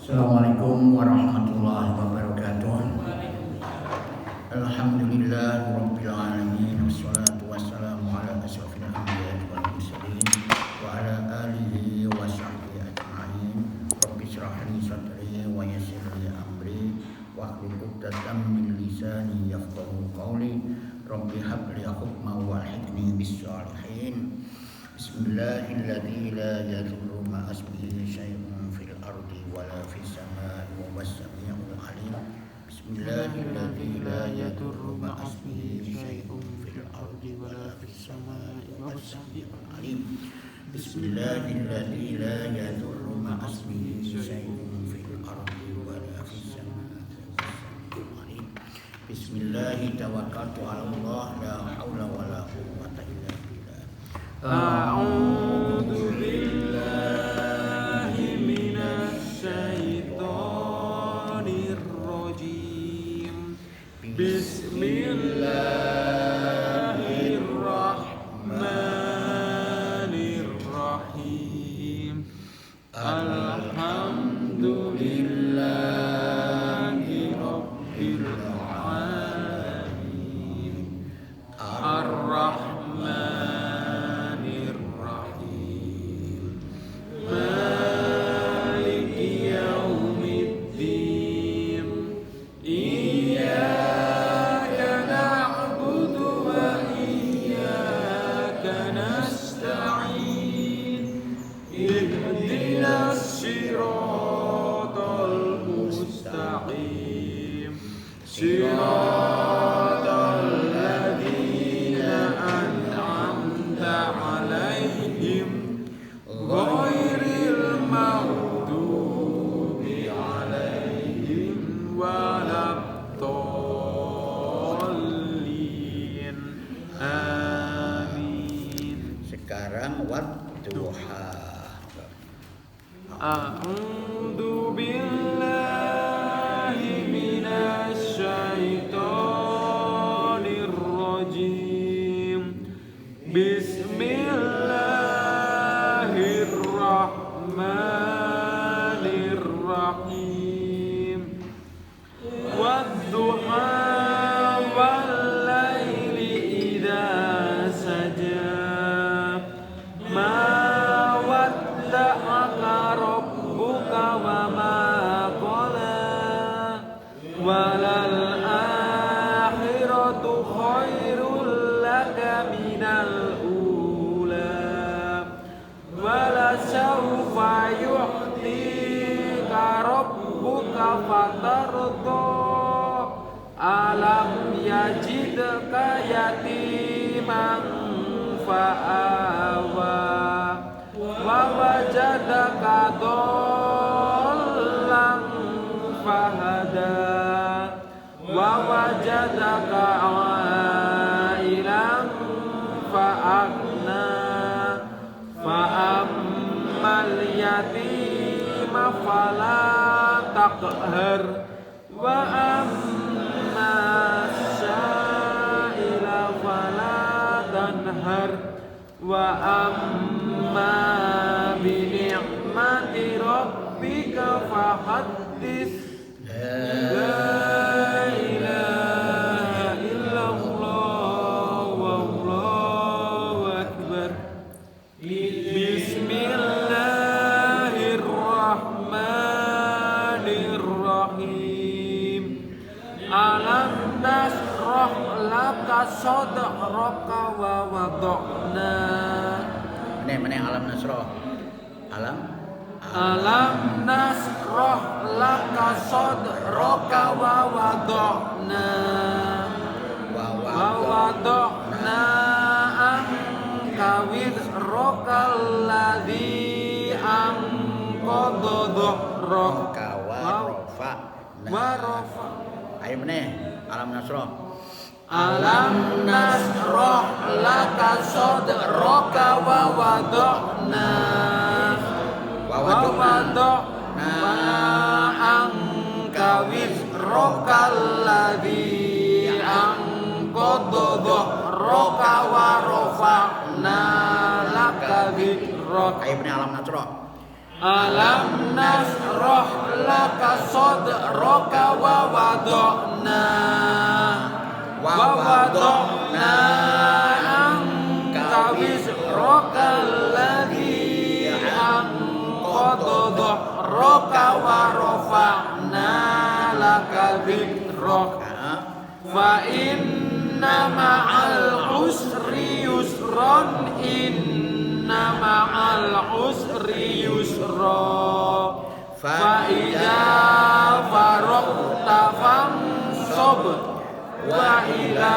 Assalamualaikum warahmatullahi wabarakatuh. Alhamdulillah rabbil alamin wassalatu wassalamu ala asyrofil anbiya'i wal mursalin wa ala alihi wa sahbihi ajma'in. Rabbi shrah li sadri wa yassir li amri wahlul 'uqdatam min lisani yafqahu qawli. Rabbi hab li hukman wa alhiqni bis shalihin. Bismillahilladzi la yadurru ma'a ismihi syai'un ardi wala fis samai wa huwas samiul alim. Bismillahilladzi la yadurru ma'a ismihi syai'un fil ardi wala fis samai wa huwas samiul alim. Bismillahilladzi la yadurru ma'a ismihi syai'un fil ardi wala fis samai wa huwas samiul alim. Bismillahi tawakkaltu 'ala Allah la haula wala quwwata illa billah. A'udzu billahi minasyaitonir rajim. Bismillahirrahmanirrahim. Alhamdulillahi rabbil alamin. Ar-Rahmanir Rahim. Maliki yaumiddin. Iyyaka na'budu wa iyyaka nasta'in. Ihdinas siratal mustaqim. Siratal ladzina an'amta 'alaihim ghairil maghdubi 'alaihim waladdallin. Amin. Sekarang wadduha. A'udzu billahi minasyaitonir rajim. Bismillahirrahmanirrahim. Wadduha wal laili idza saja. Ma wadda'aka rabbuka wa ma qala. Walal akhiratu khairul laka minal ula. Wala sawfa yu'tika rabbuka fatarda. Alam yajidka yatiman fa'awa. Wa wajadaka dhallan fahada. Wa wajadaka 'ailan fa'agna. Fa'ammal yatima fala taqhar. Wa ammas sa'ila fala tanhar. Wa amma bi ni'mati rabbika fahaddits. La ilaha illallah wallahu akbar. Bismillahirrahmanirrahim. Alam nashrah laka sadraka wa wada'na. Mana alam nashrah? Alam nashrah laka sadraka wa wada'na. Wa wada'na anka wizraka alladzi anqadha dhahraka wa rafa. Ayo meneh alam nashrah. Alam nashrah laka sadraka wa wada'na. Wa wada'na anka wizraka alladzi anqadha dhahraka wa rafa'na laka dzikrak. Ayo meneh alam nashrah. Alam nasroh laka sodraka wa wada'na anka wizraka alladhi anqadha dhahraka wa rafa'na laka dhikraka fa inna ma'al usri yusran inna ma'al usri yusra fa idza faragta fansab wa ila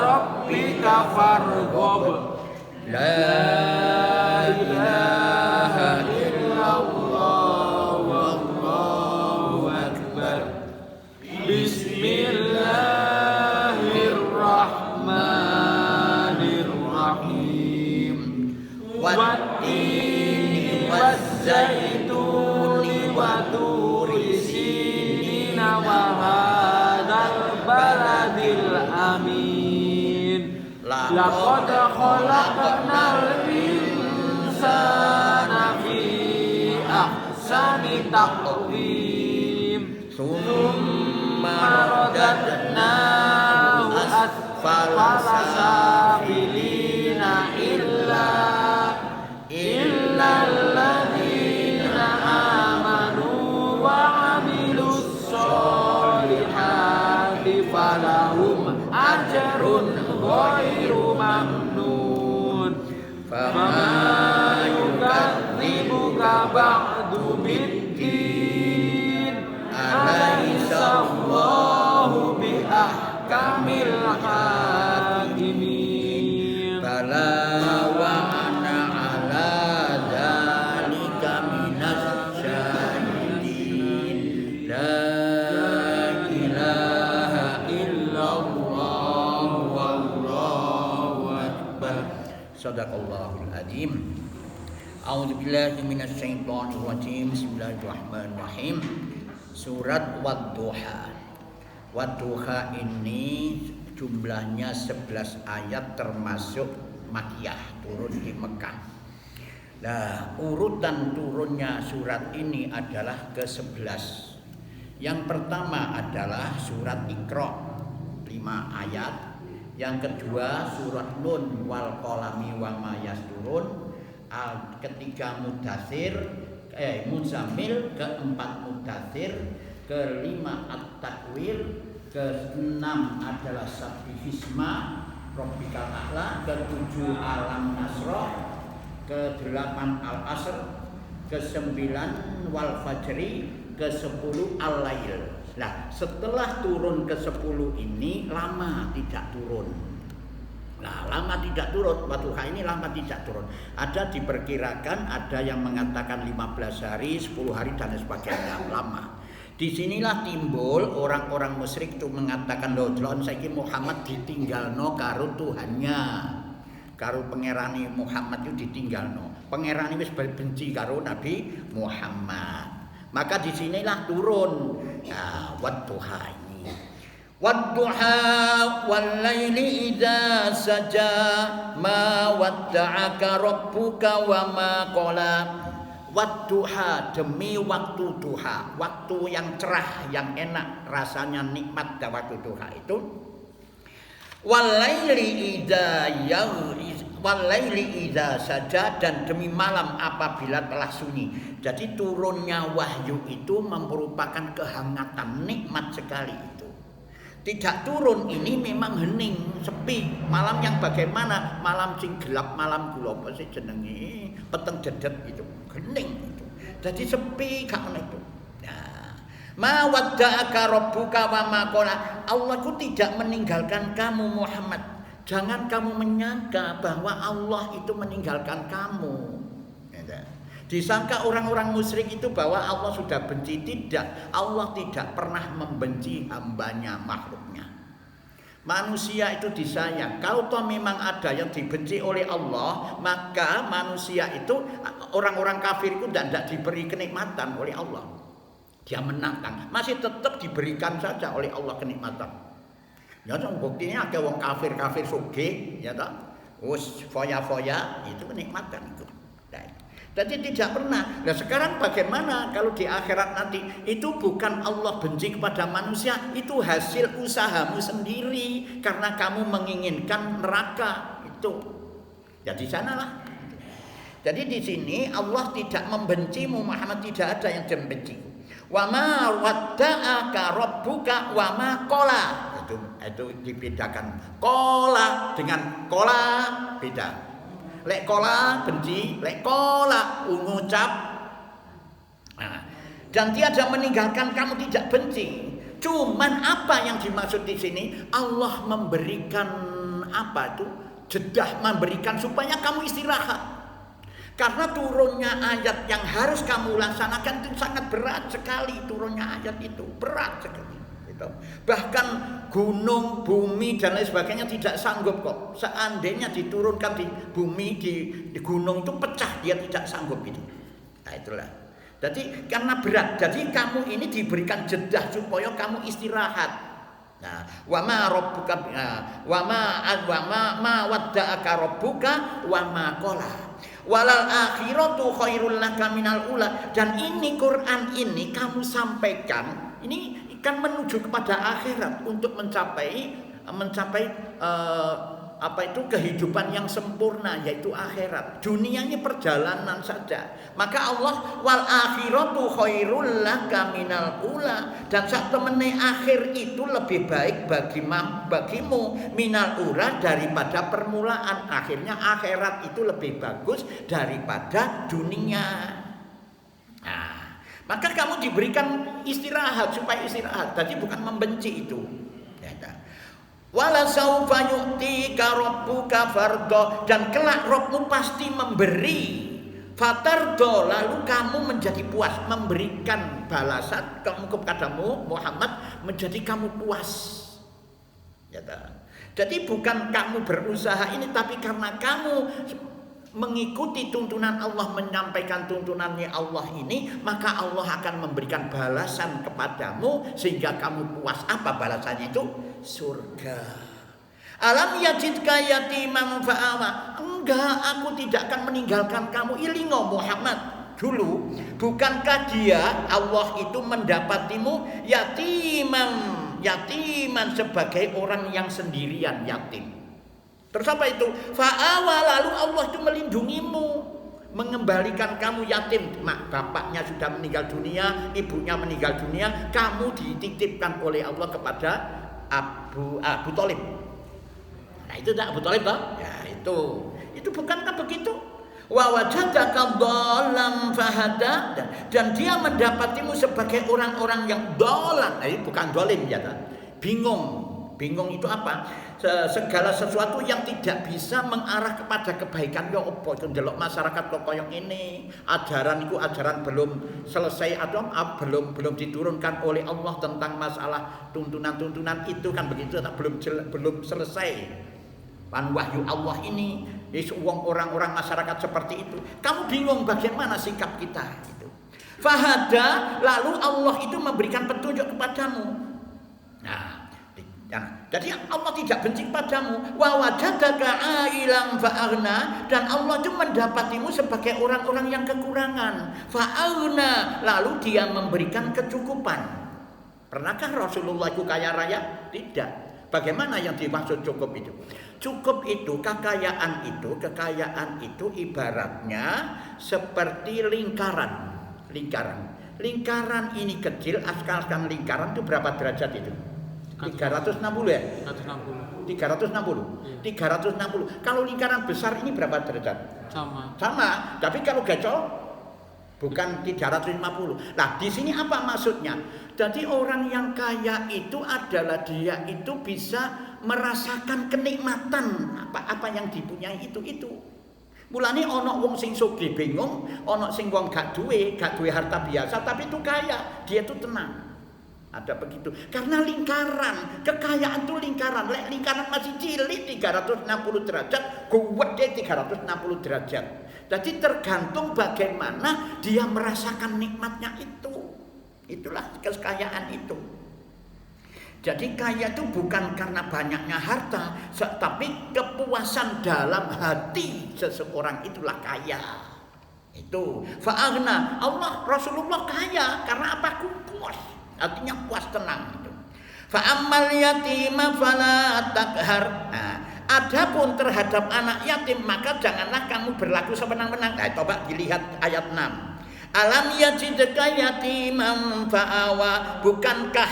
rabbika farghab la ilaha illallah wallahu akbar bismillahirrahmanirrahim wat-tini waz-zaituni wa turi sinina wa hadzal baladil amin laqad khalaqnal insana fi ahsani taqwim thumma radadnahu asfala safilina illa alladhina amanu wa amilus solihati falahum ajrun ghairu mamnun fama yukadzibuka ba'du biddin alaysa Allahu bi ahkamil hakimin bala wa ana ala dzalika minas syahidin la ilaha illallah wallahu akbar sadaqallahul azim. A'udzubillahi minasyaitonir rajim. Bismillahirrahmanirrahim. Surat Wadduha. Wadduha ini jumlahnya 11 ayat termasuk Makkiyah, turun di Mekah. Nah, urutan turunnya surat ini adalah ke-11. Yang pertama adalah surat Iqra 5 ayat. Yang kedua surat Nun wal qalami wa ma yasturun. Ketiga Mudatsir, Muzammil, keempat Mudatsir, kelima At-Takwir, keenam adalah Sabbihisma Rabbikal A'la, ketujuh Alam Nasrah, kedelapan Al-Asr, kesembilan Wal Fajri, ke-10 Al-Lail. Nah, setelah turun ke-10 ini lama tidak turun. Nah, lama tidak turun, Wadduha ini lama tidak turun. Ada diperkirakan, ada yang mengatakan 15 hari, 10 hari dan sebagainya, lama. Disinilah timbul orang-orang musyrik itu mengatakan, loh, saiki Muhammad ditinggalno karo Tuhannya. Karo pangerane Muhammad itu ditinggalno. Pangerane wis benci karo Nabi Muhammad. Maka disinilah turun Wadduha ini. Wadduha wal laili idza saja ma wadda'aka rabbuka wa ma qala. Wadduha, demi waktu duha, waktu yang cerah, yang enak, rasanya nikmat pada waktu duha itu. Walaili idza saja, dan demi malam apabila telah sunyi. Jadi turunnya wahyu itu merupakan kehangatan, nikmat sekali itu. Tidak turun ini memang hening, sepi. Malam yang bagaimana? Malam sing gelap, malam kula apa sih jenenge? Peteng dedet itu, hening itu. Jadi sepi gak ono itu. Nah, ma wadda'aka rabbuka wa ma qala. Allah itu tidak meninggalkan kamu Muhammad. Jangan kamu menyangka bahwa Allah itu meninggalkan kamu. Disangka orang-orang musyrik itu bahwa Allah sudah benci. Tidak, Allah tidak pernah membenci hambanya, makhluknya. Manusia itu disayang. Kalau toh memang ada yang dibenci oleh Allah, maka manusia itu, orang-orang kafir itu tidak diberi kenikmatan oleh Allah. Dia menantang, masih tetap diberikan saja oleh Allah kenikmatan. Ya toh, buktinya ada wong kafir sugih, ya toh, foya-foya itu kenikmatan itu. Jadi tidak pernah. Nah sekarang bagaimana kalau di akhirat nanti? Itu bukan Allah benci kepada manusia, itu hasil usahamu sendiri karena kamu menginginkan neraka itu. Jadi sanalah. Jadi di sini Allah tidak membencimu Muhammad, tidak ada yang membenci. Wa ma wadda'aka rabbuka wa ma qala. Itu dibedakan. Qala dengan qala beda. Lek kola benci, lek kola mengucap. Nah, dan tiada meninggalkan kamu tidak benci. Cuman apa yang dimaksud di sini? Allah memberikan apa itu? Jedah, memberikan supaya kamu istirahat. Karena turunnya ayat yang harus kamu laksanakan itu sangat berat sekali. Turunnya ayat itu berat sekali. Bahkan gunung, bumi dan lain sebagainya tidak sanggup kok. Seandainya diturunkan di bumi, di gunung itu pecah, dia tidak sanggup itu. Nah itulah. Jadi karena berat, jadi kamu ini diberikan jeda supaya kamu istirahat. Nah, wa ma rabbuka wa ma wadda'aka rabbuka wa ma qala. Walal akhiratu khairul laka minal ula. Dan ini Quran ini kamu sampaikan, ini kan menuju kepada akhirat untuk mencapai apa itu kehidupan yang sempurna, yaitu akhirat. Dunia ini perjalanan saja. Maka Allah wal akhiratu khairul laka minal ula, dan saat temene akhir itu lebih baik bagimu minal ula daripada permulaan. Akhirnya akhirat itu lebih bagus daripada dunia. Nah, maka kamu diberikan istirahat supaya istirahat. Jadi bukan membenci itu. Wala saufa yu'tika rabbuka fardo, dan kelak Rabbmu pasti memberi. Fatardo, lalu kamu menjadi puas, memberikan balasan kamu kepadamu Muhammad, menjadi kamu puas. Jadi bukan kamu berusaha ini, tapi karena kamu mengikuti tuntunan Allah, menyampaikan tuntunannya Allah ini, maka Allah akan memberikan balasan kepadamu sehingga kamu puas. Apa balasannya itu? Surga. Alam yajidka yatiman fa'awa. Enggak, aku tidak akan meninggalkan kamu. Ilingo Muhammad dulu, bukankah dia Allah itu mendapatimu yatiman sebagai orang yang sendirian, yatim. Terus apa itu? Fa'awa, lalu Allah itu melindungimu, mengembalikan kamu yatim. Bapaknya sudah meninggal dunia, ibunya meninggal dunia, kamu dititipkan oleh Allah kepada Abu Thalib. Nah itu tak Abu Thalib toh? Ya itu bukankah begitu? Wa wajadaka dhalam fahada, dan dia mendapatimu sebagai orang-orang yang dhalan. Ini bukan dhalim ya kan? Bingung itu apa? Segala sesuatu yang tidak bisa mengarah kepada kebaikan. Ya apa itu ndelok masyarakat kok koyo ngene. Ajaran belum selesai atau belum diturunkan oleh Allah tentang masalah tuntunan-tuntunan itu kan begitu, belum selesai. Pan wahyu Allah ini orang-orang masyarakat seperti itu. Kamu bingung bagaimana sikap kita itu. Fahada, lalu Allah itu memberikan petunjuk kepadamu. Jadi Allah tidak benci padamu. Wa wajadaka ailan fa'aghna, dan Allah itu mendapatimu sebagai orang-orang yang kekurangan. Fa'aghna, lalu dia memberikan kecukupan. Pernahkah Rasulullah itu kaya raya? Tidak. Bagaimana yang dimaksud cukup itu? Cukup itu, kekayaan itu ibaratnya seperti lingkaran. Lingkaran ini kecil, asalkan lingkaran itu berapa derajat itu? 360 ya? 360. 360. Kalau lingkaran besar ini berapa derajat? Sama. Tapi kalau gacor bukan 350. Nah, di sini apa maksudnya? Jadi orang yang kaya itu adalah dia itu bisa merasakan kenikmatan apa yang dipunyai itu. Mulane ana wong sing sugih bingung, ana sing wong gak duwe harta biasa tapi itu kaya, dia itu tenang. Ada begitu. Karena lingkaran, kekayaan itu lingkaran. Lingkaran masih cilik 360 derajat, gede 360 derajat. Jadi tergantung bagaimana dia merasakan nikmatnya itu. Itulah kekayaan itu. Jadi kaya itu bukan karena banyaknya harta, tapi kepuasan dalam hati seseorang itulah kaya. Itu fa'aghna. Allah Rasulullah kaya karena apa? Puas. Artinya puas tenang itu. Fa'ammal yatima fala takhar. Nah, adapun terhadap anak yatim maka janganlah kamu berlaku sewenang-wenang. Nah, coba dilihat ayat 6. Alam yajidka yatiman fa'awa. Bukankah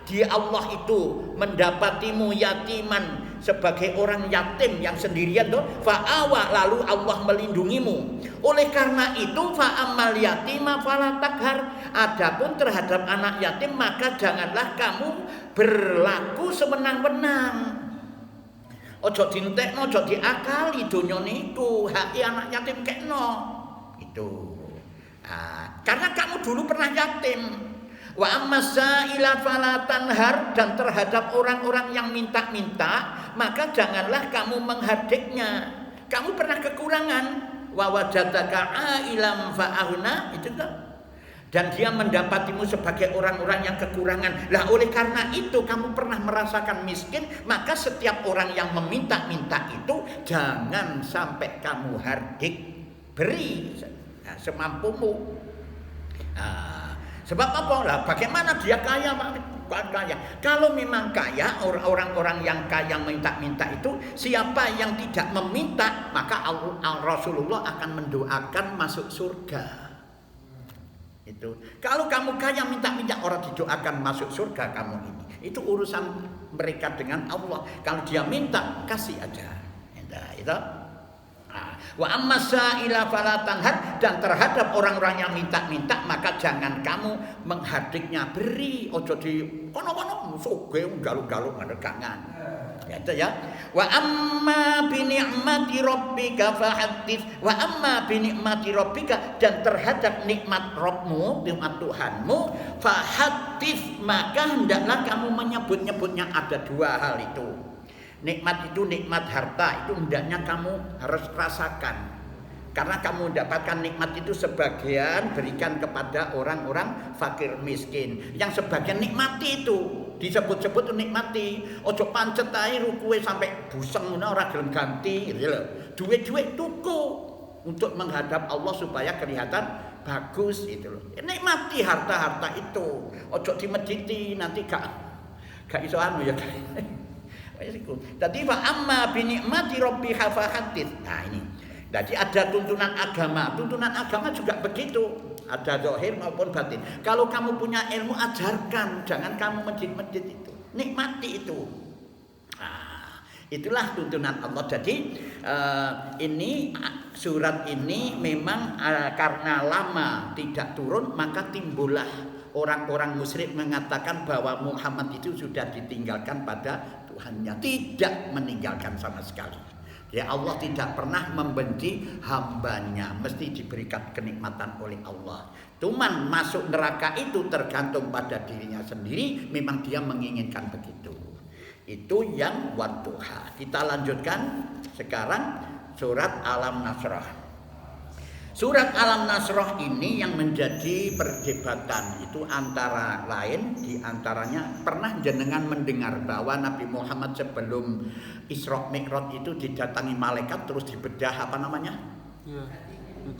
di Allah itu mendapatimu yatiman sebagai orang yatim yang sendirian tuh, fa'awa, lalu Allah melindungimu. Oleh karena itu fa'amal yatima fala takhar. Adapun terhadap anak yatim maka janganlah kamu berlaku sewenang-wenang. Ojo dintekno, ojo diakali donya niku, hak anak yatim kekno. Itu. Nah, karena kamu dulu pernah yatim. Wa ammasaila fala tanhar, dan terhadap orang-orang yang minta-minta maka janganlah kamu menghardiknya. Kamu pernah kekurangan, wa wajadaka ailam fa'aghna, itu kan. Dan dia mendapatimu sebagai orang-orang yang kekurangan. Lah oleh karena itu kamu pernah merasakan miskin, maka setiap orang yang meminta-minta itu jangan sampai kamu hardik, beri semampumu. Sebab apa? Lah bagaimana dia kaya, bukan kaya. Kalau memang kaya, orang-orang yang kaya minta-minta itu, siapa yang tidak meminta, maka Rasulullah akan mendoakan masuk surga. Itu. Kalau kamu kaya minta-minta, orang didoakan masuk surga kamu ini. Itu urusan mereka dengan Allah. Kalau dia minta, kasih aja. Itu. Wa ammasaila fala tanhar, dan terhadap orang-orang yang minta-minta maka jangan kamu menghardiknya, beri. Ojo di kono-kono sugih galuk-galuk ngedegangan. Itu ya. Wa amma bi ni'mati rabbika fahaddits. Wa amma bi ni'mati rabbika, dan terhadap nikmat Rabbmu, nikmat Tuhanmu, fahaddits, maka hendaklah kamu menyebut-nyebutnya. Ada dua hal itu. Nikmat itu, nikmat harta itu hendaknya kamu harus rasakan. Karena kamu mendapatkan nikmat itu sebagian berikan kepada orang-orang fakir miskin. Yang sebagian nikmati itu, disebut-sebut itu nikmati. Ojo pancet ae rukuwe sampai buseng ngono ora gelem ganti gitu lho. Duit-duit tuku untuk menghadap Allah supaya kelihatan bagus itu loh. Nikmati harta-harta itu. Ojo dimediti nanti gak iso anu ya. Tadi fa amma bi ni'mati rabbika fahaddits. Nah ini. Jadi ada tuntunan agama. Tuntunan agama juga begitu. Ada zahir maupun batin. Kalau kamu punya ilmu, ajarkan, jangan kamu medit-medit itu. Nikmati itu. Nah, itulah tuntunan Allah. Jadi ini surat ini memang karena lama tidak turun, maka timbullah orang-orang musyrik mengatakan bahwa Muhammad itu sudah ditinggalkan pada Tuhannya. Tidak meninggalkan sama sekali. Ya, Allah tidak pernah membenci hambanya, mesti diberikan kenikmatan oleh Allah. Cuman masuk neraka itu tergantung pada dirinya sendiri, memang dia menginginkan begitu. Itu yang wadduha. Kita lanjutkan sekarang surat Alam-Nasrah. Surat Alam-Nasrah ini yang menjadi perdebatan itu antara lain, diantaranya pernah jenengan mendengar bahwa Nabi Muhammad sebelum Isra Mi'raj itu didatangi malaikat terus dibedah apa namanya? Ya,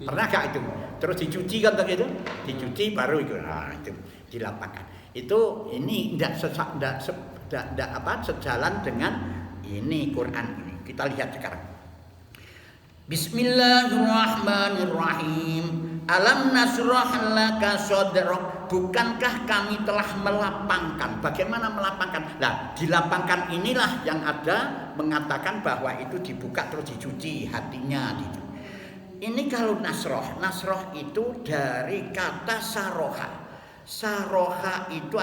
pernah gak itu? Terus dicuci kan begitu? Dicuci baru itu, nah, itu dilapangkan. Itu ini tidak sejalan dengan ini Quran ini. Kita lihat sekarang. Bismillahirrahmanirrahim. Alam nasrah laka sadrak. Bukankah kami telah melapangkan? Bagaimana melapangkan? Nah, dilapangkan inilah yang ada mengatakan bahwa itu dibuka terus dicuci hatinya gitu. Ini kalau nasroh. Nasroh itu dari kata saroha. Saroha itu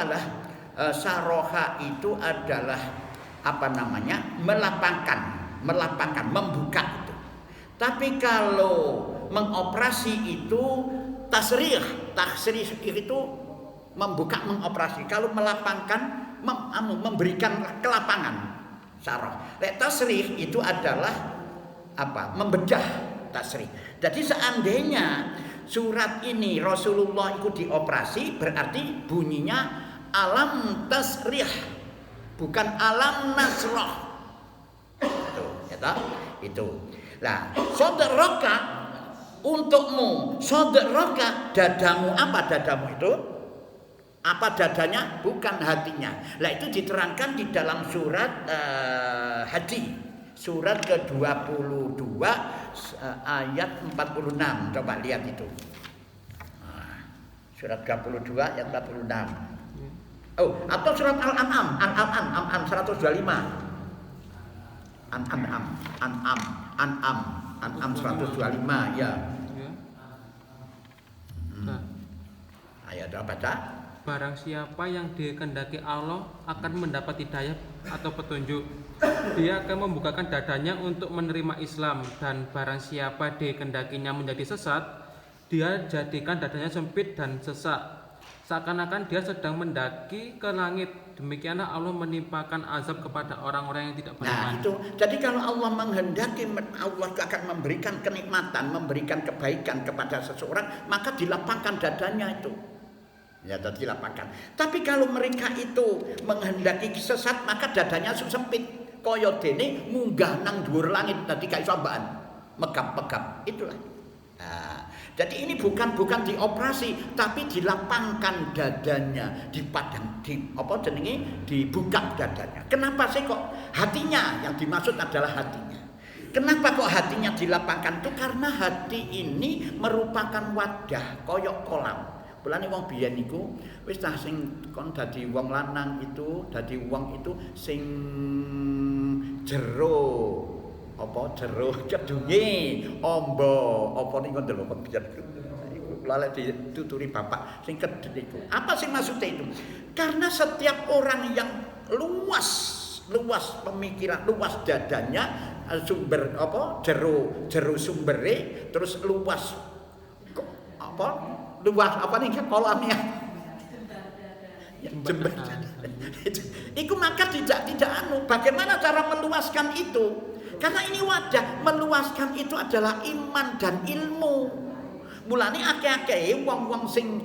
adalah apa namanya? Melapangkan, membuka. Tapi kalau mengoperasi itu tasrih itu membuka, mengoperasi. Kalau melapangkan, memberikan kelapangan. Sarah. Tasrih itu adalah apa? Membedah tasrih. Jadi seandainya surat ini Rasulullah itu dioperasi, berarti bunyinya alam tasrih, bukan alam nasrah. Itu. Nah, saudara untukmu sadraka, dadamu. Apa dadamu itu? Apa dadanya? Bukan hatinya. Lah itu diterangkan di dalam surat Haji, surat ke-22 ayat 46. Coba lihat itu. Surat 22 ayat 46. Oh, atau surat Al-An'am 125. An'am 125 ya. Ayo baca. Barang siapa yang dikehendaki Allah akan mendapat hidayah atau petunjuk. Dia akan membukakan dadanya untuk menerima Islam, dan barang siapa dikehendakinya menjadi sesat, dia jadikan dadanya sempit dan sesak, seakan-akan dia sedang mendaki ke langit. Demikianlah Allah menimpakan azab kepada orang-orang yang tidak beriman. Nah itu, jadi kalau Allah menghendaki, Allah akan memberikan kenikmatan, memberikan kebaikan kepada seseorang, maka dilapangkan dadanya itu. Ya, dilapangkan. Tapi kalau mereka itu menghendaki sesat, maka dadanya sempit. Kaya dene munggah nang dhuwur langit dadi gak iso mbaan. Megap-megap. Itulah. Nah, jadi ini bukan dioperasi, tapi dilapangkan dadanya, dibuka dadanya. Kenapa sih kok hatinya yang dimaksud adalah hatinya? Kenapa kok hatinya dilapangkan itu? Karena hati ini merupakan wadah koyok kolam. Mulane wong biyen niku wis tah sing kon dadi wong lanang itu, dadi wong itu sing jero jero kedunge amba apa niku ndelok biyen iku lale dituturi bapak sing kedhet iku. Apa sih maksudnya itu? Karena setiap orang yang luas pemikiran, luas dadanya, sumber jero sumbere, terus luas nih kolamnya jember. Itu maka tidak bagaimana cara meluaskan itu? Karena ini wadah, meluaskan itu adalah iman dan ilmu. Mulane akeh-akeh wong-wong sing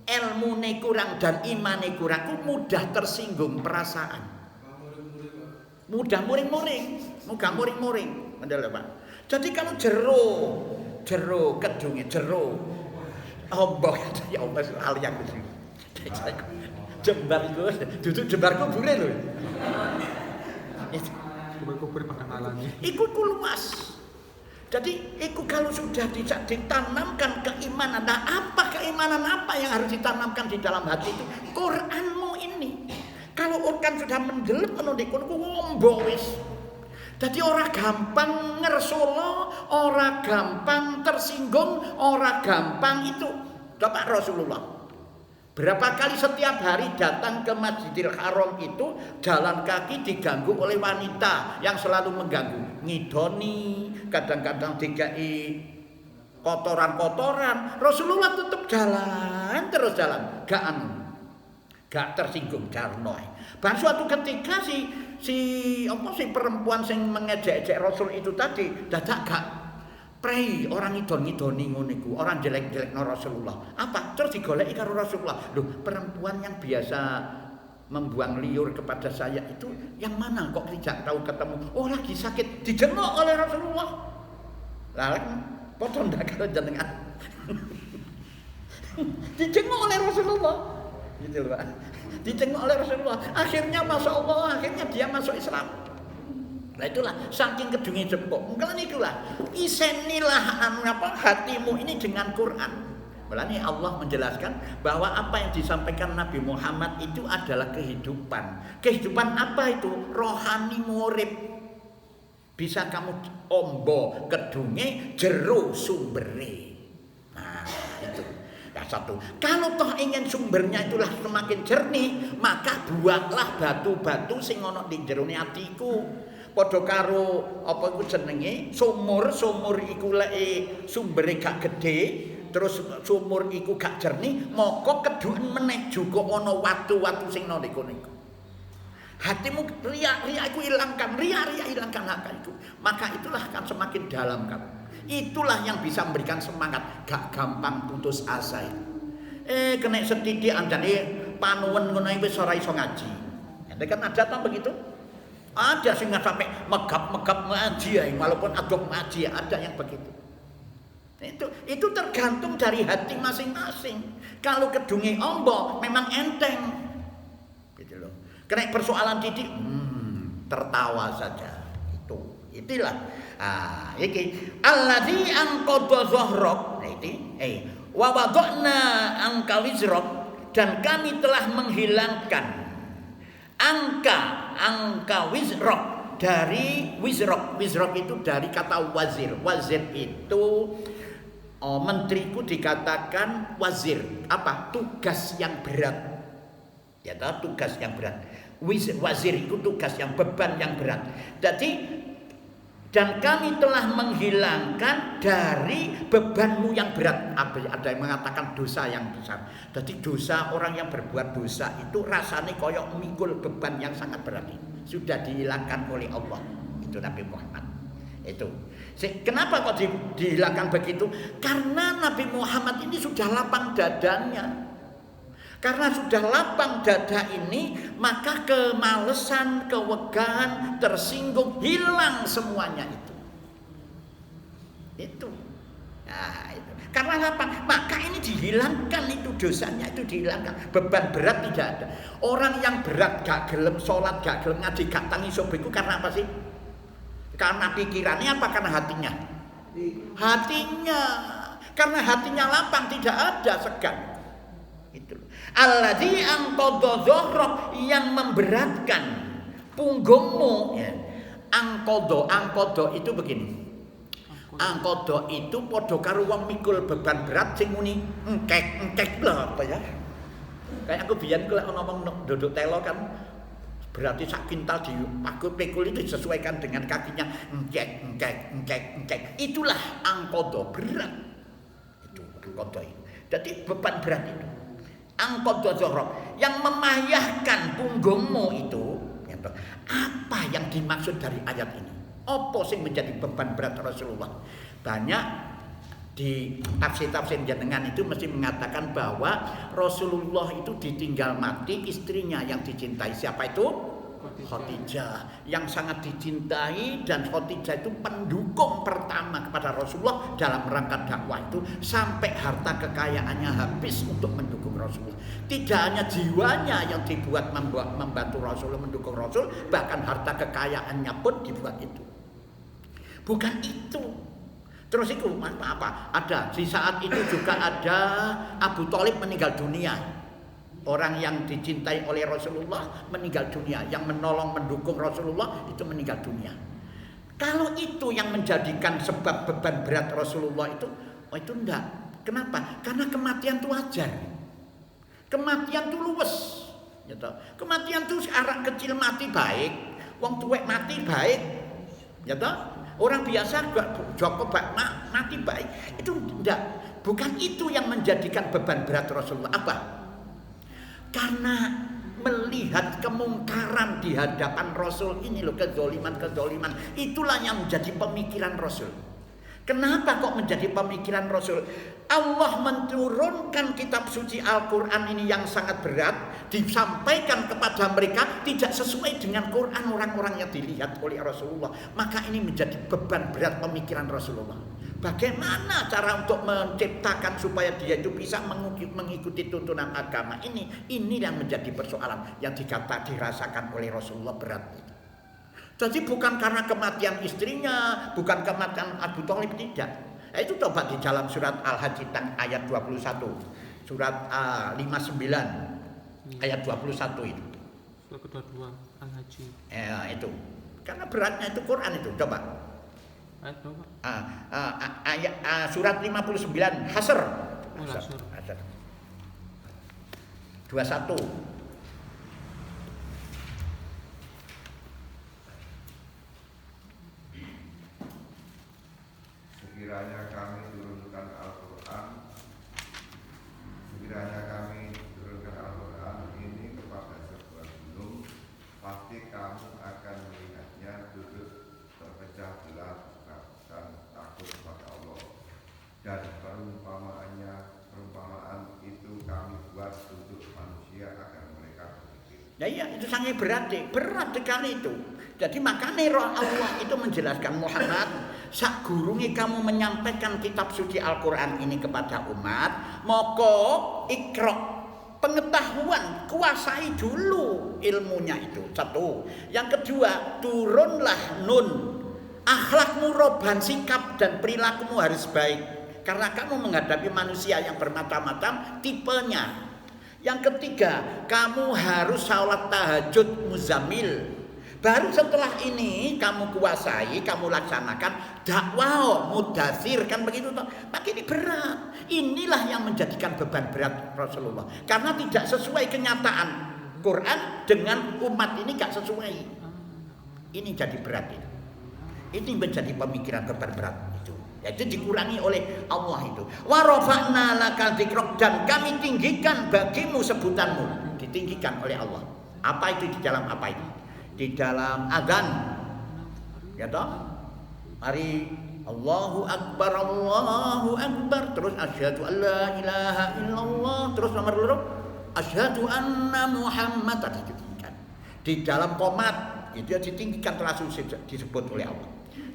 ilmune kurang dan imane kurang ku mudah tersinggung perasaan. Mudah muring-muring. Bener Pak. Jadi kalau jero kedunge jero ombok ya Allah hal yang itu. Jembar itu duduk jembarku boleh lho. Kubur pada malamnya. Ikut luas. Jadi itu kalau sudah ditanamkan keimanan. Nah, apa keimanan apa yang harus ditanamkan di dalam hati itu? Quranmu ini. Kalau Quran sudah mendelep penuh di kono ngombo wis. Jadi orang gampang ngersolo, orang gampang tersinggung, orang gampang itu. Bapak Rasulullah berapa kali setiap hari datang ke Masjidil Haram itu jalan kaki diganggu oleh wanita yang selalu mengganggu, ngidoni, kadang-kadang dikai kotoran-kotoran. Rasulullah tetap terus jalan, gak tersinggung jarno. Bahkan suatu ketika si perempuan yang mengejek-ejek Rasul itu tadi dadak gak prei orang ngidoni ngono iku, orang jelek-jelekno Rasulullah. Apa? Terus digoleki karo Rasulullah. Loh, perempuan yang biasa membuang liur kepada saya itu yang mana kok tidak tahu ketemu? Oh, lagi sakit, dijenguk oleh Rasulullah. Lah, padha ndak karo jenengan. Dijenguk oleh Rasulullah. Gitu loh, Pak. Dijenguk oleh Rasulullah. Akhirnya Masya Allah, akhirnya dia masuk Islam. Nah itulah saking kedunge jempuk. Mungkin itulah isenilah hatimu ini dengan Quran. Mulane Allah menjelaskan bahwa apa yang disampaikan Nabi Muhammad itu adalah kehidupan. Kehidupan apa itu? Rohani murid. Bisa kamu ombo kedunge jero sumbere. Nah itu. Nah, satu. Kalau toh ingin sumbernya itulah semakin jernih, maka buatlah batu-batu sing ana ning jerone atiku. Padha karo apa iku jenenge sumur iku lek sumbere gak gedhe, terus sumur iku gak jernih, moko keduken meneh juga ana watu-watu sing nang kono iku. Hatimu riya iku hilangkan, riya hilangkan hak itu. Maka itulah akan semakin dalam kamu. Itulah yang bisa memberikan semangat, gak gampang putus asa itu. Kena setitik anjane panuwun ngono wis ora iso ngaji. Nek kan ada ta begitu? Ada sehingga sampai megap-megap ngaji ya, walaupun adab ngaji ya, ada yang begitu. Itu tergantung dari hati masing-masing. Kalau kedunge ombo memang enteng, gitu loh. Kena persoalan titik, tertawa saja. Itulah. Iki alladzi anqadha dhahrak. Wa wada'na anka wizrak, dan kami telah menghilangkan angka wizrak dari wizrak. Wizrak itu dari kata wazir. Wazir itu menteriku dikatakan wazir. Apa? Tugas yang berat. Ya, tugas yang berat. Wazir itu tugas yang beban yang berat. Jadi dan kami telah menghilangkan dari bebanmu yang berat. Ada yang mengatakan dosa yang besar. Jadi dosa, orang yang berbuat dosa itu rasanya koyok mikul beban yang sangat berat. Sudah dihilangkan oleh Allah. Itu Nabi Muhammad. Itu. Kenapa kok dihilangkan begitu? Karena Nabi Muhammad ini sudah lapang dadanya. Karena sudah lapang dada ini, maka kemalesan, kewegahan, tersinggung, hilang semuanya itu. Nah, itu. Karena lapang, maka ini dihilangkan itu dosanya, itu dihilangkan. Beban berat tidak ada. Orang yang berat gak gelem sholat, gak gelem ngaji, gak tangi sobeku karena apa sih? Karena pikirannya apa? Karena hatinya. Hatinya. Karena hatinya lapang, tidak ada segan. Itu. Alladzi anqadha dhahrak, yang memberatkan punggungmu. Ya. Angkodo itu begini. Angkodo itu padha karo wong mikul beban berat sing muni engkek lho apa ya. Kayak aku biyen kalau ngomong duduk telo kan berarti sak kintal di pikul itu disesuaikan dengan kakinya engkek. Itulah angkodo berat. Itu angkodo itu. Jadi beban berat itu. Angkodo dhahrak, yang memayahkan punggungmu itu. Apa yang dimaksud dari ayat ini? Apa sing menjadi beban berat Rasulullah? Banyak di tafsir-tafsir jenengan itu mesti mengatakan bahwa Rasulullah itu ditinggal mati istrinya yang dicintai. Siapa itu? Khadijah, yang sangat dicintai, dan Khadijah itu pendukung pertama kepada Rasulullah dalam rangka dakwah itu, sampai harta kekayaannya habis untuk mendukung Rasulullah. Tidak hanya jiwanya yang dibuat membantu Rasulullah, mendukung Rasul, bahkan harta kekayaannya pun dibuat itu. Bukan itu. Terus itu apa? Ada di saat itu juga ada Abu Thalib meninggal dunia. Orang yang dicintai oleh Rasulullah meninggal dunia, yang menolong mendukung Rasulullah itu meninggal dunia. Kalau itu yang menjadikan sebab beban berat Rasulullah itu enggak. Kenapa? Karena kematian itu wajar. Kematian itu luwes. Gitu. Kematian itu anak kecil mati baik, wong tuwek mati baik. Gitu. Orang biasa Joko mati baik. Itu enggak. Bukan itu yang menjadikan beban berat Rasulullah. Apa? Karena melihat kemungkaran di hadapan Rasul ini loh, kezoliman, itulah yang menjadi pemikiran Rasul. Kenapa kok menjadi pemikiran Rasul? Allah menurunkan kitab suci Al-Quran ini yang sangat berat, disampaikan kepada mereka tidak sesuai dengan Quran orang-orang yang dilihat oleh Rasulullah. Maka ini menjadi beban berat pemikiran Rasulullah. Bagaimana cara untuk menciptakan supaya dia itu bisa mengikuti tuntunan agama ini yang menjadi persoalan yang dirasakan oleh Rasulullah berat. Jadi bukan karena kematian istrinya, bukan kematian Abu Thalib, tidak. Itu coba di dalam surat Al-Hajj ayat 21, surat 59 ayat 21 itu. Surat kedua Al-Hajj. Itu. Karena beratnya itu Quran itu, coba. Surat 59 Hasr. 21. Sekiranya kami turunkan Al-Quran ini kepada sebuah gunung, pasti kamu akan melihatnya duduk terpecah belah dan takut kepada Allah. Dan perumpamaan itu kami buat untuk manusia agar mereka berpikir. Ya iya, itu sangat berat sekali itu. Jadi makanya Allah itu menjelaskan Muhammad, Sakgurunge kamu menyampaikan kitab suci Al-Qur'an ini kepada umat, maka ikra, pengetahuan, kuasai dulu ilmunya itu. Satu. Yang kedua, turunlah nun. Akhlakmu, roban, sikap dan perilakumu harus baik. Karena kamu menghadapi manusia yang bermacam-macam tipenya. Yang ketiga, kamu harus sholat tahajud muzammil. Baru setelah ini kamu kuasai, kamu laksanakan dakwah mudathir, kan begitu toh? Maka ini berat. Inilah yang menjadikan beban berat Rasulullah. Karena tidak sesuai kenyataan Quran dengan umat ini, gak sesuai. Ini jadi berat itu. Ini menjadi pemikiran beban berat itu. Itu dikurangi oleh Allah itu. Wa rafa'na lakal dzikrak, dan kami tinggikan bagimu sebutanmu. Ditinggikan oleh Allah. Apa itu di dalam apa itu? Di dalam azan, ya toh, mari Allahu Akbar, terus asyhadu an la ilaha illallah, terus nomor loro asyhadu anna Muhammad, ditinggikan. Di dalam qomat itu ditinggikan, langsung disebut oleh Allah.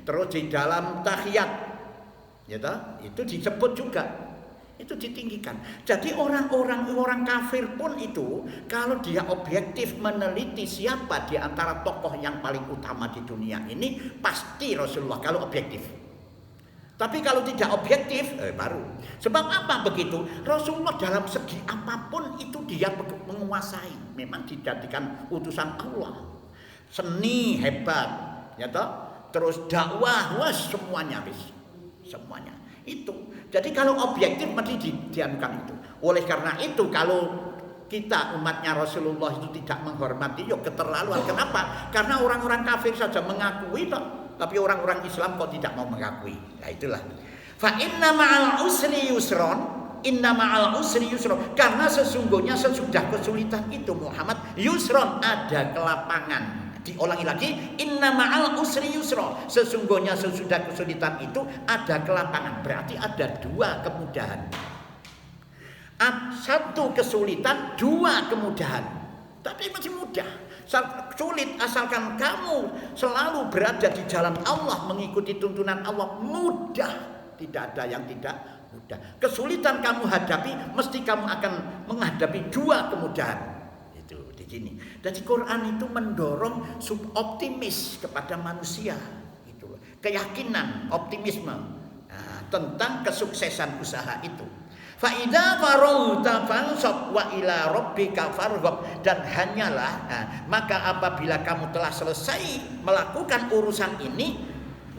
Terus di dalam tahiyat, ya toh, itu disebut juga. Itu ditinggikan. Jadi orang kafir pun itu, kalau dia objektif meneliti siapa di antara tokoh yang paling utama di dunia ini, pasti Rasulullah kalau objektif. Tapi kalau tidak objektif, baru. Sebab apa begitu? Rasulullah dalam segi apapun itu dia menguasai. Memang dijadikan utusan Allah. Seni hebat, ya toh? Terus dakwah, wah semuanya habis. Semuanya. Itu. Jadi kalau objektif mesti dianukan itu. Oleh karena itu kalau kita umatnya Rasulullah itu tidak menghormati, yuk keterlaluan. Kenapa? Karena orang-orang kafir saja mengakui toh, tapi orang-orang Islam kok tidak mau mengakui. Nah itulah. Fa inna ma'al usri yusron, inna ma'al usri yusron. Karena sesungguhnya sesudah kesulitan itu Muhammad, yusron, ada kelapangan. Diulangi lagi, inna ma'al usri yusra, sesungguhnya sesudah kesulitan itu ada kelapangan. Berarti ada dua kemudahan. Satu kesulitan, dua kemudahan. Tapi masih mudah. Sulit asalkan kamu selalu berada di jalan Allah, mengikuti tuntunan Allah, mudah. Tidak ada yang tidak mudah. Kesulitan kamu hadapi, mesti kamu akan menghadapi dua kemudahan. Di sini. Dan di Quran itu mendorong optimis kepada manusia, itu keyakinan, optimisme tentang kesuksesan usaha itu. Fa idza farauta fansab wa ila rabbika farghab, dan hanyalah maka apabila kamu telah selesai melakukan urusan ini,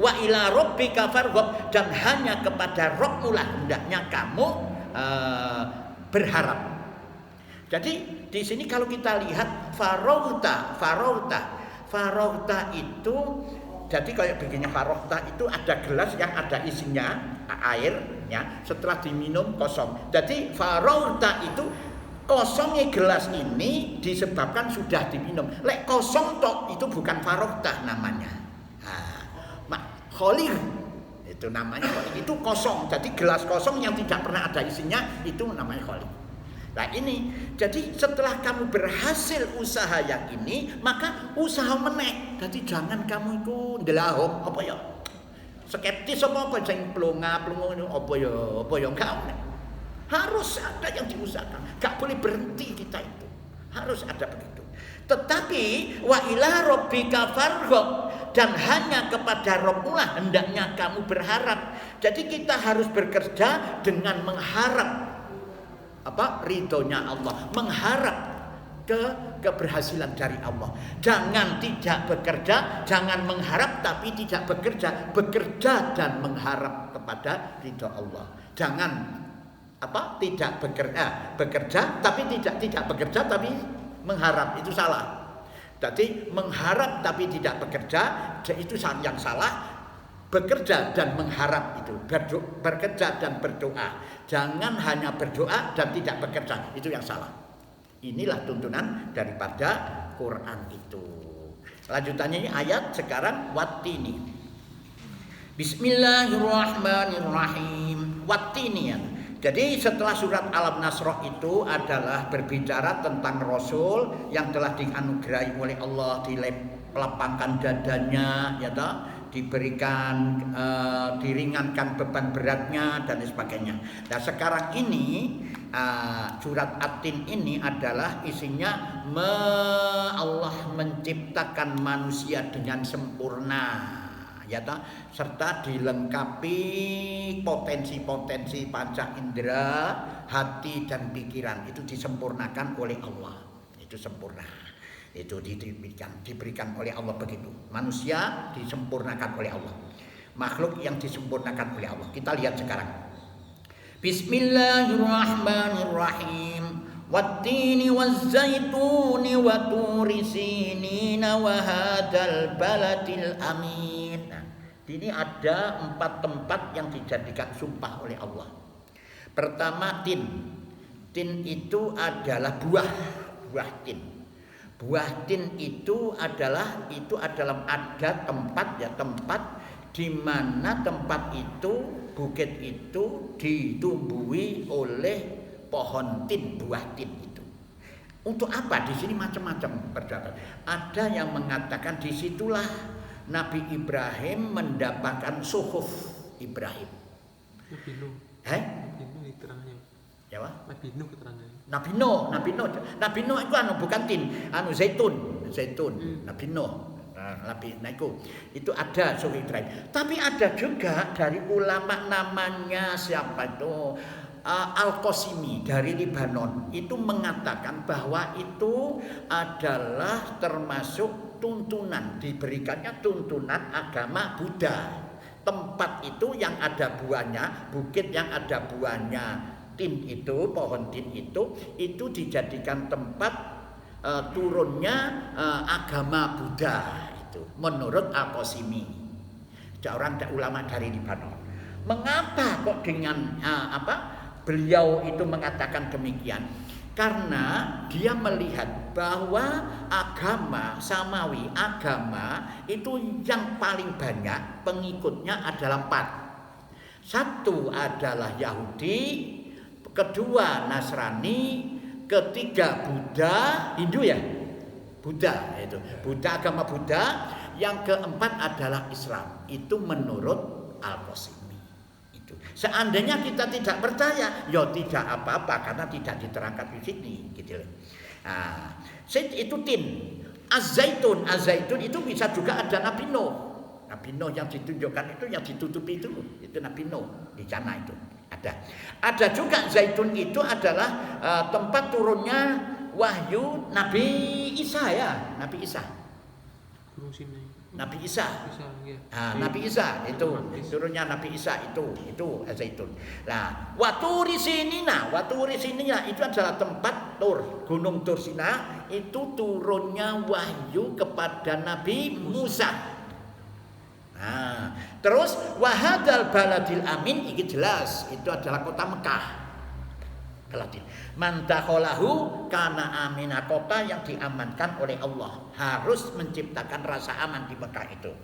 wa ila rabbika farghab, dan hanya kepada Rabbmu lah hendaknya kamu berharap. Jadi di sini kalau kita lihat farauta itu, jadi kayak begini, farauta itu ada gelas yang ada isinya air, ya, setelah diminum kosong. Jadi farauta itu kosongnya gelas ini disebabkan sudah diminum. Lek kosong tok itu bukan farauta namanya. Kholir itu namanya, itu kosong. Jadi gelas kosong yang tidak pernah ada isinya itu namanya kholir. Nah ini, jadi setelah kamu berhasil usaha yang ini, maka usaha menek. Jadi jangan kamu itu ndelahom apa ya, skeptis apa sing plonga-plongo apa ya enggak. Harus ada yang diusahakan. Enggak boleh berhenti kita itu. Harus ada begitu. Tetapi wa ila rabbika farghab, dan hanya kepada Rabbmu lah hendaknya kamu berharap. Jadi kita harus bekerja dengan mengharap ridhonya Allah, mengharap keberhasilan dari Allah. Jangan tidak bekerja, jangan mengharap tapi tidak bekerja dan mengharap kepada ridho Allah. Jangan tidak bekerja tapi tidak bekerja tapi mengharap, itu salah. Jadi mengharap tapi tidak bekerja itu yang salah. Bekerja dan mengharap itu, bekerja dan berdoa. Jangan hanya berdoa dan tidak bekerja, itu yang salah. Inilah tuntunan daripada Quran itu. Lanjutannya ini ayat sekarang wattini. Bismillahirrahmanirrahim. Wattini ya. Jadi setelah surat Al-Nasr itu adalah berbicara tentang Rasul yang telah dianugerahi oleh Allah, dilapangkan dadanya, ya toh, diberikan diringankan beban beratnya dan sebagainya. Nah sekarang ini surat At-Tin ini adalah isinya Allah menciptakan manusia dengan sempurna, ya toh, serta dilengkapi potensi-potensi panca indera, hati dan pikiran itu disempurnakan oleh Allah. Itu sempurna. Itu diberikan oleh Allah begitu. Manusia disempurnakan oleh Allah. Makhluk yang disempurnakan oleh Allah. Kita lihat sekarang. Bismillahirrahmanirrahim. Wattini wazzaituni wa turi sinina wa hadzal baladil amin. Nah, ini ada 4 tempat yang dijadikan sumpah oleh Allah. Pertama tin. Tin itu adalah buah tin. Buah tin itu adalah ada tempat di mana tempat itu, bukit itu ditumbuhi oleh pohon tin, buah tin itu. Untuk apa? Di sini macam-macam pendapat. Ada yang mengatakan disitulah Nabi Ibrahim mendapatkan suhuf Ibrahim. Nabi Nuh. Nabi Nuh diterangnya. Ya, Nabi Nuh keterangannya. Nabi Nuh itu bukan tin, zaitun. Nabi Nuh. Itu ada suhuf Ibrahim. Tapi ada juga dari ulama namanya siapa itu? Al-Qasimi dari Libanon itu mengatakan bahwa itu adalah termasuk tuntunan, diberikannya tuntunan agama Buddha. Tempat itu yang ada buahnya, bukit yang ada buahnya tin itu, pohon tin itu dijadikan tempat turunnya agama Buddha itu menurut Al-Qasimi, seorang ulama dari Libanon. Mengapa kok dengan beliau itu mengatakan demikian? Karena dia melihat bahwa agama Samawi, agama itu yang paling banyak pengikutnya adalah 4. Satu adalah Yahudi, kedua Nasrani, ketiga Buddha, Hindu ya, Buddha itu, Buddha, agama Buddha. Yang keempat adalah Islam. Itu menurut Al-Qasimi. Seandainya kita tidak percaya, ya tidak apa-apa karena tidak diterangkan di sini, gitu loh. Nah, itu tin. Az-zaitun itu bisa juga ada Nabi Nuh. Nabi Nuh yang ditunjukkan itu, yang ditutupi itu Nabi Nuh di sana itu ada. Ada juga zaitun itu adalah tempat turunnya wahyu Nabi Isa ya, Nabi Isa. Nabi Isa. Nabi Isa itu turunnya Nabi Isa itu zaitun. Nah, waturi sinina itu adalah tempat Gunung Tur Sina itu turunnya wahyu kepada Nabi Musa. Nah, terus wahadal baladil amin ini jelas itu adalah kota Mekah. Mantakholahu karena aminah, kota yang diamankan oleh Allah, harus menciptakan rasa aman di Mekah itu.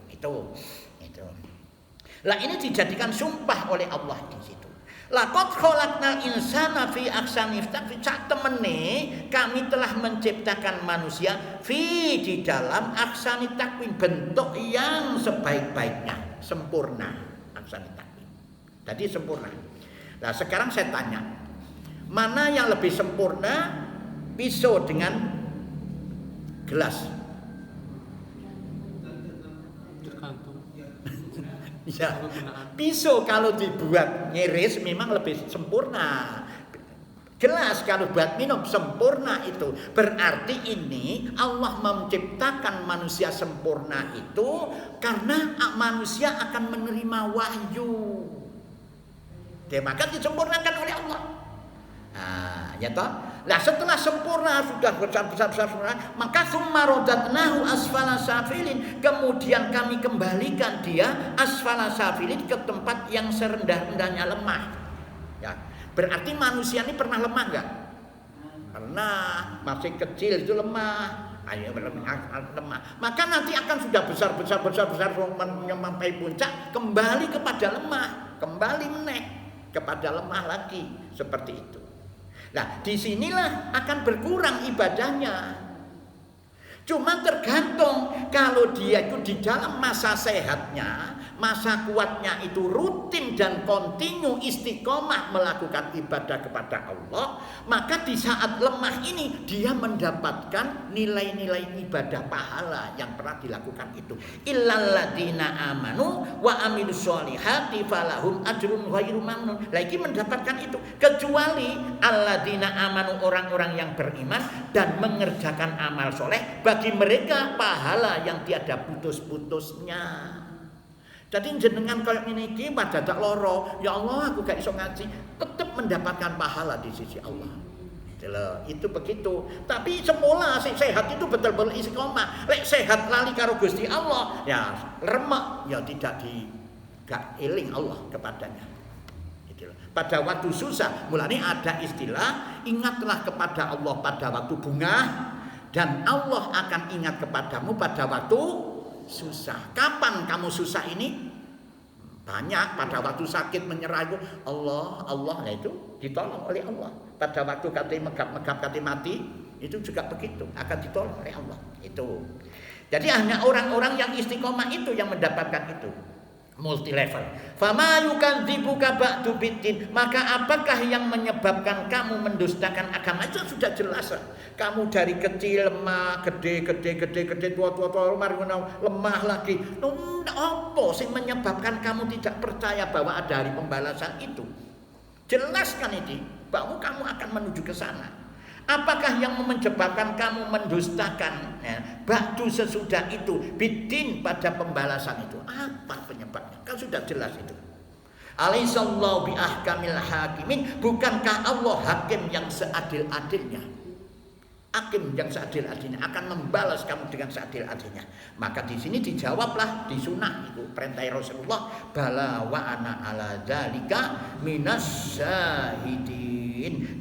Lah ini dijadikan sumpah oleh Allah di situ. Laqad khalaqnal insana fi ahsani taqwim, temene kami telah menciptakan manusia di dalam ahsani taqwim, bentuk yang sebaik-baiknya, sempurna, ahsani taqwim. Jadi sempurna. Nah, sekarang saya tanya, mana yang lebih sempurna, pisau dengan gelas? Tergantung. Ya, pisau kalau dibuat ngiris memang lebih sempurna. Gelas kalau buat minum sempurna itu. Berarti ini Allah menciptakan manusia sempurna itu karena manusia akan menerima wahyu. Maka disempurnakan oleh Allah. Nah, ya toh. Nah, setelah sempurna, sudah besar sempurna, maka summa radatnahu asfala safilin, kemudian kami kembalikan dia asfala safilin ke tempat yang serendah-rendahnya lemah. Ya, berarti manusia ini pernah lemah enggak? Pernah, masih kecil itu lemah. Ayo lemah. Maka nanti akan sudah besar sampai puncak, kembali kepada lemah, kembali meneh kepada lemah lagi, seperti itu. Nah, disinilah akan berkurang ibadahnya. Cuma tergantung kalau dia itu di dalam masa sehatnya, masa kuatnya itu rutin dan kontinu istiqomah melakukan ibadah kepada Allah, maka di saat lemah ini dia mendapatkan nilai-nilai ibadah pahala yang pernah dilakukan itu. Illal ladzina amanu wa amilus sholihati falahum ajrun ghairu mamnun. Lagi mendapatkan itu kecuali alladzina amanu, orang-orang yang beriman dan mengerjakan amal soleh, bagi mereka pahala yang tiada putus-putusnya. Jadi jenengan kayak ini pada dadak loro, ya Allah aku gak iso ngaji, tetap mendapatkan pahala di sisi Allah. Itu begitu. Tapi semula sehat itu betul-betul istiqomah. Lek sehat lali karo Gusti Allah, ya remek, ya tidak gak eling Allah kepadanya. Pada waktu susah, mulanya ada istilah ingatlah kepada Allah pada waktu bungah, dan Allah akan ingat kepadamu pada waktu susah. Kapan kamu susah ini? Banyak pada waktu sakit menyerah itu Allah, nah itu ditolong oleh Allah. Pada waktu kata megap kata mati itu juga begitu, akan ditolong oleh Allah. Itu. Jadi hanya orang-orang yang istiqomah itu yang mendapatkan itu. Multi level. Fama yukadzibuka ba'du biddin, maka apakah yang menyebabkan kamu mendustakan agama? Itu sudah jelas. Kamu dari kecil lemah, gede, tua, lemah lagi. Apa sih menyebabkan kamu tidak percaya bahwa ada hari pembalasan itu? Jelaskan itu, bahwa kamu akan menuju ke sana. Apakah yang menyebabkan kamu mendustakan ba'du sesudah itu biddin pada pembalasan itu? Apa penyebabnya? Kan sudah jelas itu. Alaihissallahu bi ahkamil hakimin, bukankah Allah hakim yang seadil-adilnya? Hakim yang seadil-adilnya akan membalas kamu dengan seadil-adilnya. Maka di sini dijawablah di sunnah itu perintah Rasulullah, bala wa ana ala dzalika minas syahidin.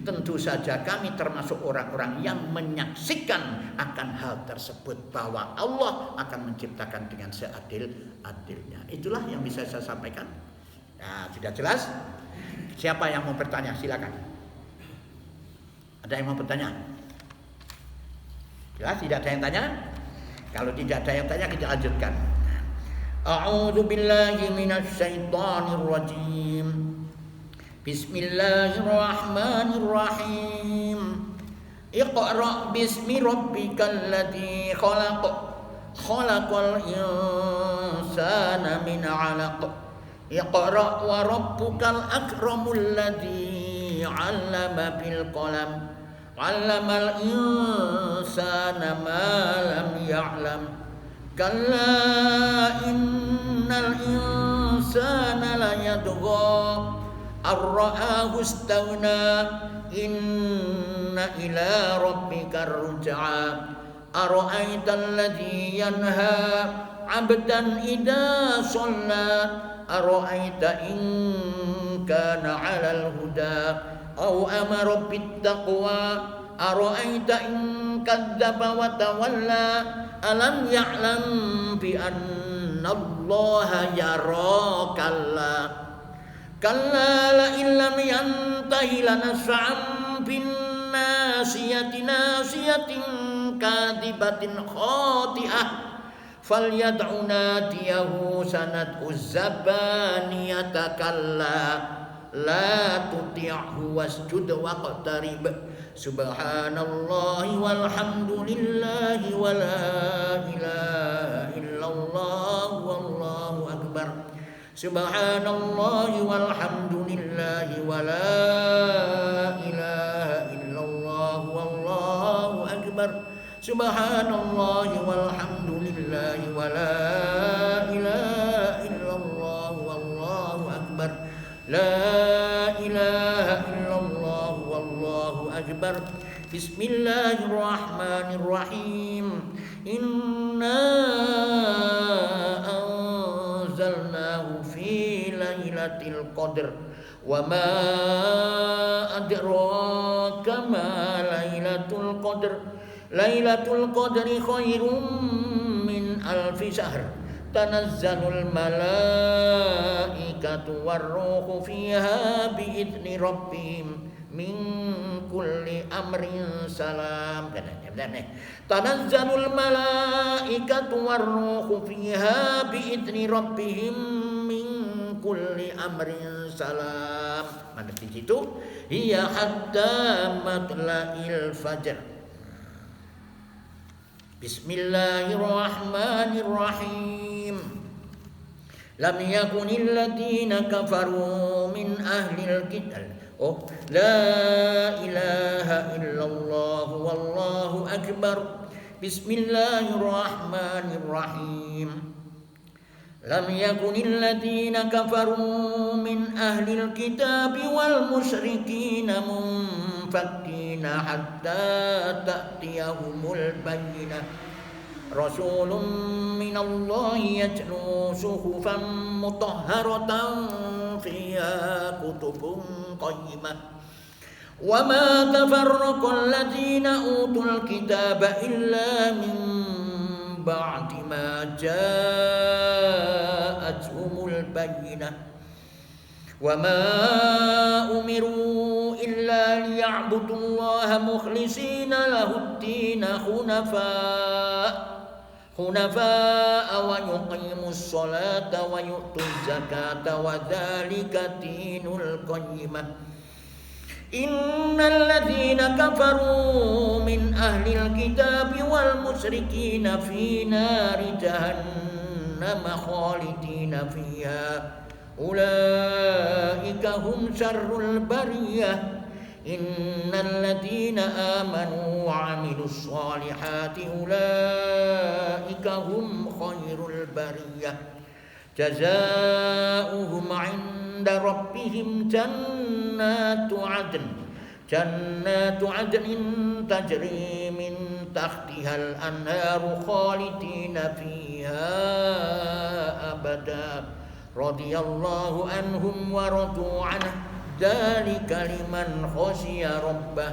Tentu saja kami termasuk orang-orang yang menyaksikan akan hal tersebut, bahwa Allah akan menciptakan dengan seadil-adilnya. Itulah yang bisa saya sampaikan. Nah, sudah jelas? Siapa yang mau bertanya? Silakan. Ada yang mau bertanya? Jelas tidak ada yang tanya? Kalau tidak ada yang tanya kita lanjutkan. A'udzu billahi minasy syaithanir rajim. Bismillahirrahmanirrahim. Iqra' bismi rabbikal ladzi khalaq. Khalaqal insana min 'alaq. Iqra' wa rabbukal akramul ladzi 'allama bil qalam. 'Allamal insana ma lam ya'lam. Kalla innal insana la yatgha ar-ra'ahu istaghna. Inna ila rabbika ar-ruj'a. Ara'aital ladzi yanha 'abdan idza shalla. Ara'aita in kana 'alal huda aw amara bit taqwa. Ara'aita in kadzdzaba wa tawalla. Alam ya'lam bi anna Allaha yara. Kalla la illam yantahi lanas'am bin nasiyatin kadibatin khati'ah. Falyad'u nadiyahu sanad'u zabaniyata. Kalla la tuti'hu wasjud waqtarib. Subhanallahi walhamdulillahi wa la ilaha illallah wallahu akbar. Subhanallahi walhamdulillahi wa la ilaha illallah wallahu akbar. Subhanallahi walhamdulillahi wa la ilaha illallah wallahu akbar. La ilaha illallah wallahu akbar. Bismillahirrahmanirrahim. Inna anzalnahu fi lailatul qadr wa ma adraka ma lailatul qadr. Lailatul qadri khairum min alfi syahr. Tanazzalul malaikatu warruhu fiha biidzni rabbihim min kulli amrin salam. Tanazzalul malaikatu warruhu fiha biidzni rabbihim min kulli amrin salam. Mana di situ? Hiya hatta matla'il fajr. Bismillahirrahmanirrahim. Lam yakunil ladzina kafaru min ahlil kitab. La ilaha illallah wallahu akbar. Bismillahirrahmanirrahim. Lam yakunil ladzina kafaru min ahlil kitab wal musyrikin munfakkina hatta ta'tiyahumul bayyinah. Rasulun minallahi yatlu suhufan mutahharatan fiha kutubun qayyimah. Wa ma tafarraqal ladzina utul kitaba illa min ba'di ma ja'atuhumul bayyinah. Wa ma umiru illa liya'budullaha mukhlishina lahud-din hunafa'a wa yuqimus salata wa yu'tuz zakata wa dzalika dinul qayyimah. Innal ladzina kafaru min ahlil kitabi wal musyrikina fi nari jahannam khalidina fiha ulaika hum syarrul bariyah. Innal ladzina amanu wa 'amilus shalihati ulaika hum khairul bariyah. Jazaohum 'inda rabbihim jannatu 'adnin tajri min tahtihal anharu khalidina fiha abada. Radiyallahu anhum wa radu 'anhu. Dzalika liman khasyiya rabbah.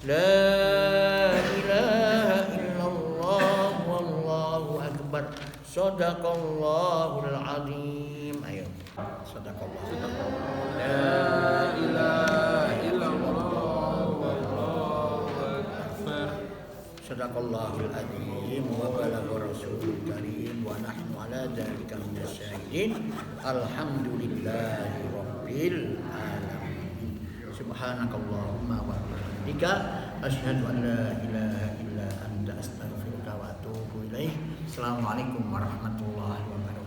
La ilaha illallah wallahu akbar. Shadaqallahul azim. Ayo. Shadaqallah. La ilaha illallah wallahu akbar. Shadaqallahul azim wa balagha rasulul karim wa nahnu ala dzalika minas syahidin. Alhamdulillahi rabbil alamin. Subhanakallahumma wa bihamdika asyhadu an la ilaha illa anta astaghfiruka wa atubu ilaik. Assalamualaikum warahmatullahi wabarakatuh.